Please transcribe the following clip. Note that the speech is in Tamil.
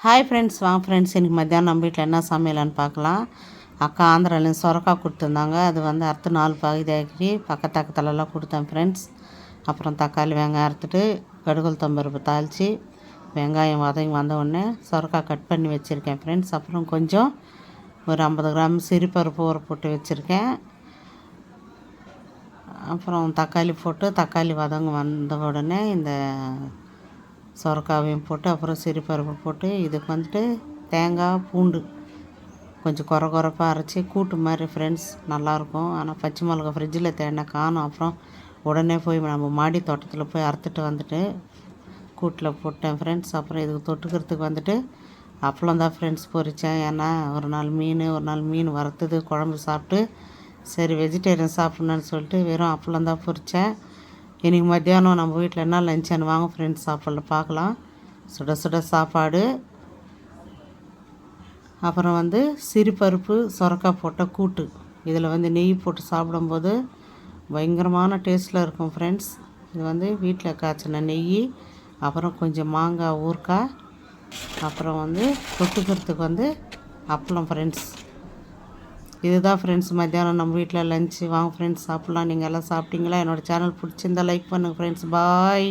ஹாய் ஃப்ரெண்ட்ஸ், வாங்க ஃப்ரெண்ட்ஸ். இன்றைக்கி மத்தியானம் நம்ம வீட்டில் என்ன சமையலான்னு பார்க்கலாம். அக்கா ஆந்திராலேருந்து சொரக்காய் கொடுத்துருந்தாங்க. அது வந்து அறுத்து 4 பகுதியாக்கி பக்கத்தலெல்லாம் கொடுத்தேன் ஃப்ரெண்ட்ஸ். அப்புறம் தக்காளி வெங்காயம் அறுத்துட்டு கடுகுளுத்தம் பருப்பு தாளித்து வெங்காயம் வதங்கி வந்த உடனே சொரக்காய் கட் பண்ணி வச்சுருக்கேன் ஃப்ரெண்ட்ஸ். அப்புறம் கொஞ்சம் ஒரு 50 கிராம் சிறுபருப்பு ஊற போட்டு வச்சுருக்கேன். அப்புறம் தக்காளி போட்டு தக்காளி வதங்க வந்த உடனே இந்த சொரக்காவையும் போட்டு அப்புறம் சிறுபருப்பு போட்டு இதுக்கு வந்துட்டு தேங்காய் பூண்டு கொஞ்சம் குறப்பாக அரைச்சி கூட்டு மாதிரி ஃப்ரெண்ட்ஸ் நல்லாயிருக்கும். ஆனால் பச்சை மிளகா ஃப்ரிட்ஜில் தேடினா காணும். அப்புறம் உடனே போய் நம்ம மாடி தோட்டத்தில் போய் அறுத்துட்டு வந்துட்டு கூட்டில் போட்டேன் ஃப்ரெண்ட்ஸ். அப்புறம் இதுக்கு தொட்டுக்கிறதுக்கு வந்துட்டு அப்பளம் தான் ஃப்ரெண்ட்ஸ் பொரித்தேன். ஏன்னா ஒரு நாள் மீன் வறுத்தது குழம்பு சாப்பிட்டு சரி வெஜிடேரியன் சாப்பிட்ணுன்னு சொல்லிட்டு வெறும் அப்பளம் தான் பொரித்தேன். இன்றைக்கி மத்தியானம் நம்ம வீட்டில் என்ன லஞ்சான்னு வாங்க ஃப்ரெண்ட்ஸ் சாப்பாடு பார்க்கலாம். சுட சுட சாப்பாடு, அப்புறம் வந்து சிறுபருப்பு சொரக்காய் போட்ட கூட்டு. இதில் வந்து நெய் போட்டு சாப்பிடும்போது பயங்கரமான டேஸ்ட்டில் இருக்கும் ஃப்ரெண்ட்ஸ். இது வந்து வீட்டில் காய்ச்சின நெய், அப்புறம் கொஞ்சம் மாங்காய் ஊறுக்காய், அப்புறம் வந்து தொட்டுக்கிறதுக்கு வந்து அப்பளம் ஃப்ரெண்ட்ஸ். இதுதான் ஃப்ரெண்ட்ஸ் மத்தியானம் நம்ம வீட்டில் லஞ்சு. வாங்க ஃப்ரெண்ட்ஸ் சாப்பிட்லாம். நீங்கள் எல்லாம் சாப்பிட்டீங்களா? என்னோடய சேனல் பிடிச்சிருந்தா லைக் பண்ணுங்கள் ஃப்ரெண்ட்ஸ். பாய்.